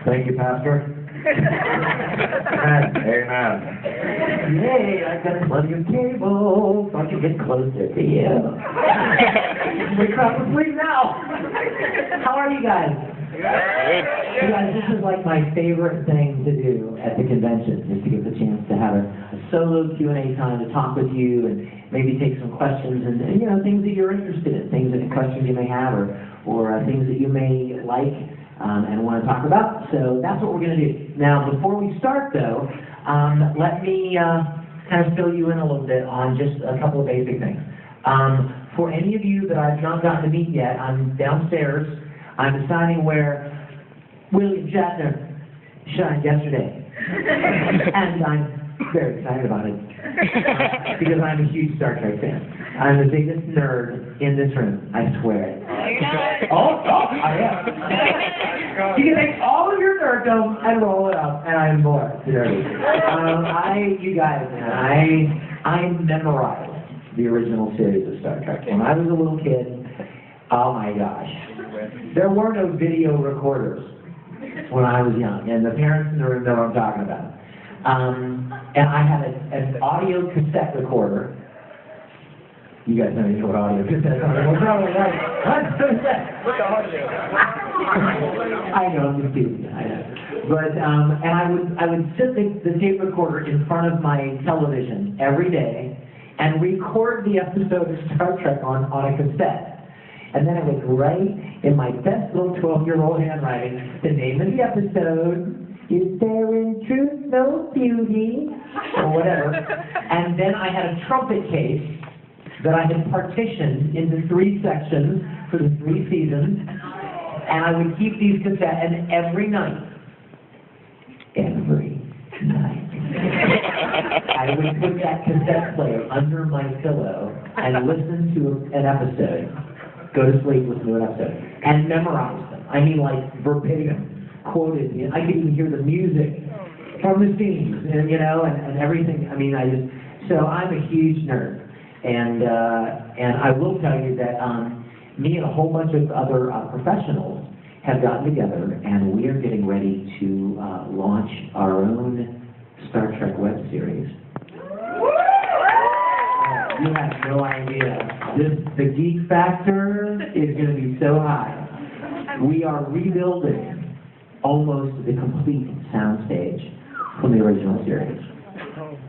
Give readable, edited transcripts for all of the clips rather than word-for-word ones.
Thank you, Pastor. Amen. Yay, I've got plenty of cable, so I can get closer to you. We're crap asleep now. How are you guys? Good. You guys, this is like my favorite thing to do at the convention, is to get the chance to have a solo Q&A time to talk with you and maybe take some questions and you know, things that you're interested in, things that questions you may have or things that you may like and want to talk about. So that's what we're going to do. Now, before we start, though, let me kind of fill you in a little bit on just a couple of basic things. For any of you that I've not gotten to meet yet, I'm downstairs. I'm deciding where William Shatner shined yesterday. And I'm very excited about it. Because I'm a huge Star Trek fan. I'm the biggest nerd in this room, I swear. Oh, I am. You can take all of your nerddom and roll it up, and I'm more nerdy. You guys, man, I memorized the original series of Star Trek. When I was a little kid, oh my gosh. There were no video recorders when I was young, and the parents in the room know what I'm talking about. And I had an audio cassette recorder. You guys know what audio cassette are. What's wrong with that? What's the audio? I know, I'm just kidding. I know. But, and I would sit the tape recorder in front of my television every day and record the episode of Star Trek on a cassette. And then I would write in my best little 12-year-old handwriting the name of the episode, Is There in Truth No Beauty? Or whatever. And then I had a trumpet case that I had partitioned into 3 sections for the 3 seasons. And I would keep these cassettes, and every night, I would put that cassette player under my pillow and listen to an episode. Go to sleep, listen to an episode, and memorize them. I mean, like verbatim, quoted. I could even hear the music from the scenes, and you know, and everything. I mean, so I'm a huge nerd, and I will tell you that me and a whole bunch of other professionals have gotten together, and we are getting ready to launch our own Star Trek web series. You have no idea. The geek factor is going to be so high. We are rebuilding almost the complete soundstage from the original series.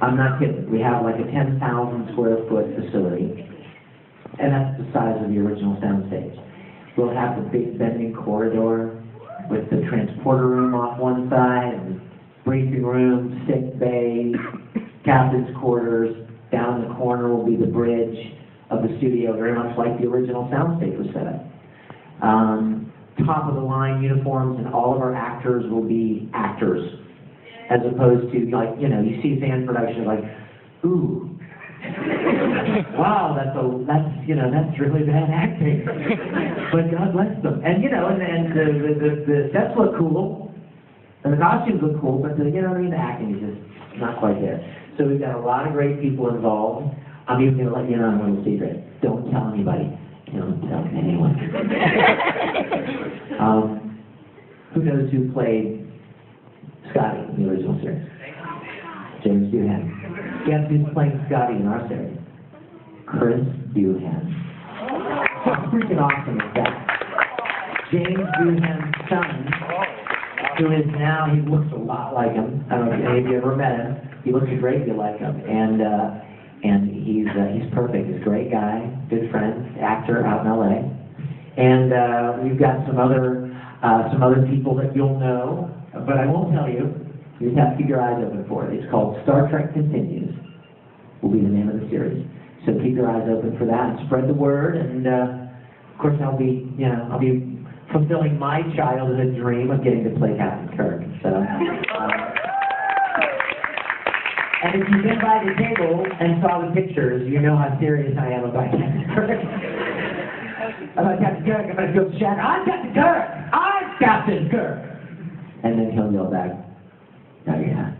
I'm not kidding. We have like a 10,000 square foot facility, and that's the size of the original soundstage. We'll have the big bending corridor with the transporter room off one side, and briefing room, sick bay, captain's quarters. Down in the corner will be the bridge of the studio, very much like the original soundstage was set up. Top of the line uniforms, and all of our actors will be actors, as opposed to, like, you know, you see fan production like, ooh, wow, that's really bad acting, but God bless them. And you know, and the sets look cool, and the costumes look cool, but the acting is just not quite there. So we've got a lot of great people involved. I'm even going to let you in on one secret. Don't tell anybody. Don't tell anyone. Who knows who played Scotty in the original series? James Doohan. Guess who's playing Scotty in our series? Chris Doohan. How freaking awesome is that? James Doohan's son, who is now, he looks a lot like him. I don't know if any of you ever met him. He looks a great deal like him, and he's perfect. He's a great guy, good friend, actor out in LA. And we've got some other people that you'll know, but I won't tell you. You just have to keep your eyes open for it. It's called Star Trek Continues. Will be the name of the series. So keep your eyes open for that and spread the word. And of course, I'll be fulfilling my childhood dream of getting to play Captain Kirk. So. And if you've been by the table and saw the pictures, you know how serious I am about Captain Kirk. About Captain Kirk, I'm going to go shout, I'm Captain Kirk! I'm Captain Kirk! And then he'll yell back, no, you're not.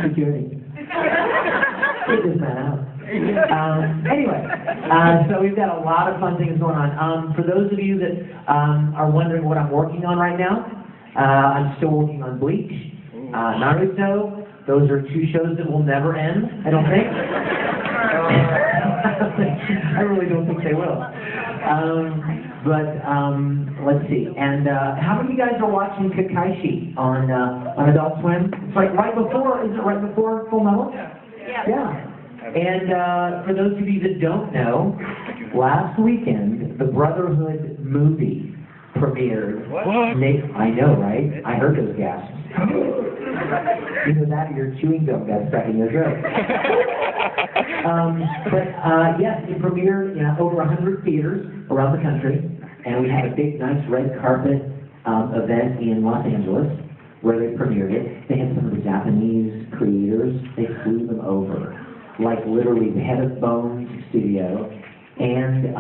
Security. Get this man out. Anyway, so we've got a lot of fun things going on. For those of you that are wondering what I'm working on right now, I'm still working on Bleach, Naruto. Those are two shows that will never end, I don't think. I really don't think they will. Let's see. And how many of you guys are watching Kakaishi on Adult Swim? It's like right before, is it right before Full Metal? Yeah. And for those of you that don't know, last weekend, the Brotherhood movie premiered. What? I know, right? I heard those gasps. Either that or your chewing gum got stuck in your throat. Yes, it premiered in over 100 theaters around the country, and we had a big, nice red carpet event in Los Angeles where they premiered it. They had some of the Japanese creators. They flew them over, like literally the head of Bones Studio and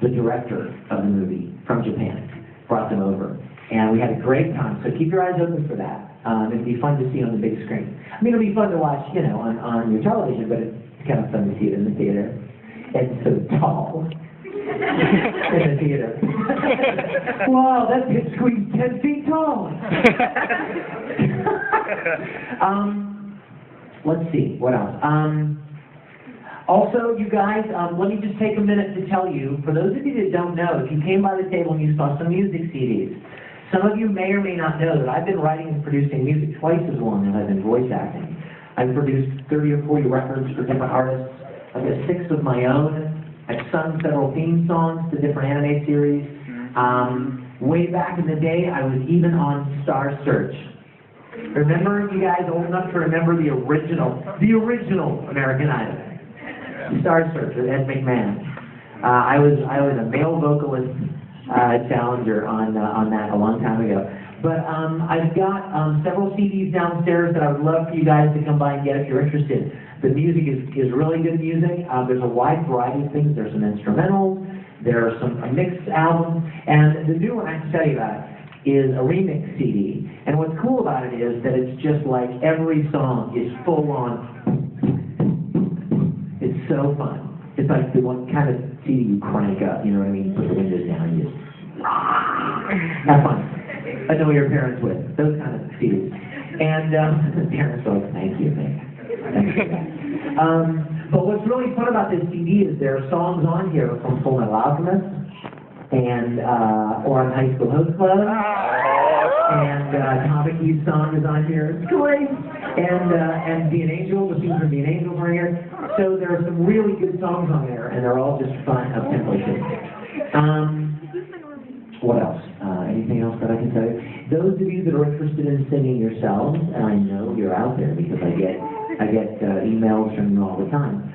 the director of the movie from Japan brought them over. And we had a great time, so keep your eyes open for that. It'd be fun to see on the big screen. I mean, it'll be fun to watch, on your television, but it's kind of fun to see it in the theater. It's so tall in the theater. Wow, that kid squeezed 10 feet tall. Let's see, what else? Also, you guys, let me just take a minute to tell you, for those of you that don't know, if you came by the table and you saw some music CDs, some of you may or may not know that I've been writing and producing music twice as long as I've been voice acting. I've produced 30 or 40 records for different artists. I've got 6 of my own. I've sung several theme songs to different anime series. Way back in the day, I was even on Star Search. Remember, you guys old enough to remember the original American Idol? Star Search with Ed McMahon. I was a male vocalist challenger on that a long time ago. But I've got several CDs downstairs that I would love for you guys to come by and get if you're interested. The music is really good music. There's a wide variety of things. There's some instrumentals. There are some mixed albums. And the new one I can tell you about is a remix CD. And what's cool about it is that it's just like every song is full on. It's so fun. It's like the one kind of CD you crank up, you know what I mean? Put the windows down and just have fun. I know your parents would. Those kind of CDs. And parents are like, thank you. But what's really fun about this CD is there are songs on here from Full Metal Alchemist and or on High School Host Club. And Tabaki's song is on here. It's great. And Be an Angel, the theme from Be an Angel are here. So there are some really good songs on there, and they're all just fun up-tempo shit. What else? Anything else that I can tell you? Those of you that are interested in singing yourselves, and I know you're out there because I get emails from you all the time.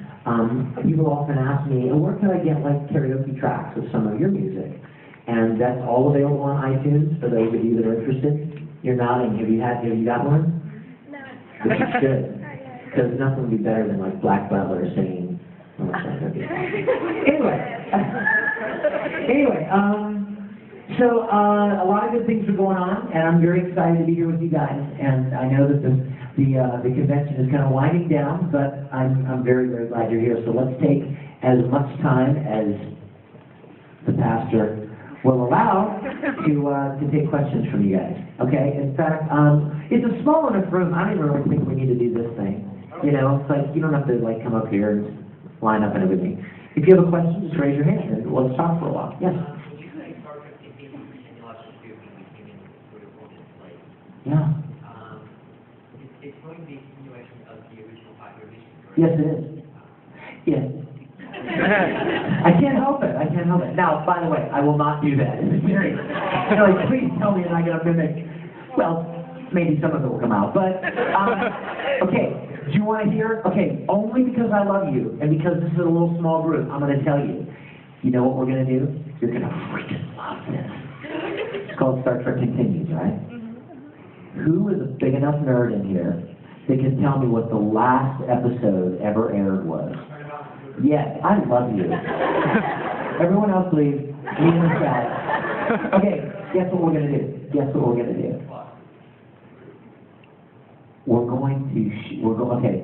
People often ask me, where can I get like karaoke tracks of some of your music? And that's all available on iTunes for those of you that are interested. You're nodding. Have you got one? No. This is good. Because nothing would be better than like Black Butler singing. Anyway, so a lot of good things are going on, and I'm very excited to be here with you guys. And I know that the convention is kind of winding down, but I'm very, very glad you're here. So let's take as much time as the pastor will allow to take questions from you guys. Okay? In fact, it's a small enough room. I don't even really think we need to do this thing. You know, it's like you don't have to like come up here and line up and everything. If you have a question, just raise your hand and let's talk for a while. Yes. Yeah. It's going to be a continuation of the original 5-year mission, correct? Yes, it is. Yes. I can't help it. Now, by the way, I will not do that. It's serious. Like, please tell me that I'm going to mimic. Well, maybe some of it will come out. But, okay, do you want to hear? Okay, only because I love you and because this is a little small group, I'm going to tell you. You know what we're going to do? You're going to freaking love this. It's called Star Trek Continues, right? Who is a big enough nerd in here that can tell me what the last episode ever aired was? Yes, I love you. Everyone else leave. Me and the chat. Okay, guess what we're going to do? We're going to okay.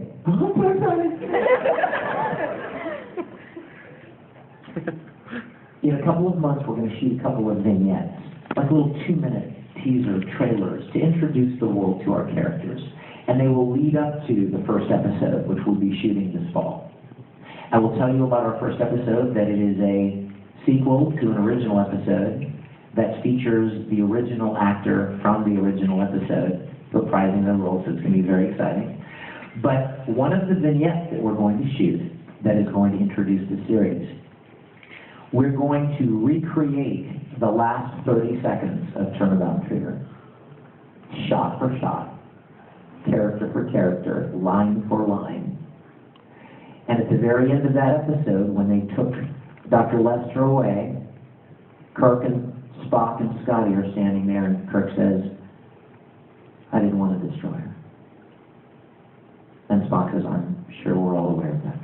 In a couple of months, we're going to shoot a couple of vignettes. Like little 2-minute teaser trailers to introduce the world to our characters. And they will lead up to the first episode, which we'll be shooting this fall. I will tell you about our first episode, that it is a sequel to an original episode that features the original actor from the original episode reprising their role, so it's going to be very exciting. But one of the vignettes that we're going to shoot that is going to introduce the series, we're going to recreate the last 30 seconds of Turnabout Trigger, shot for shot, character for character, line for line. And at the very end of that episode, when they took Dr. Lester away, Kirk and Spock and Scotty are standing there, and Kirk says, "I didn't want to destroy her." And Spock says, "I'm sure we're all aware of that."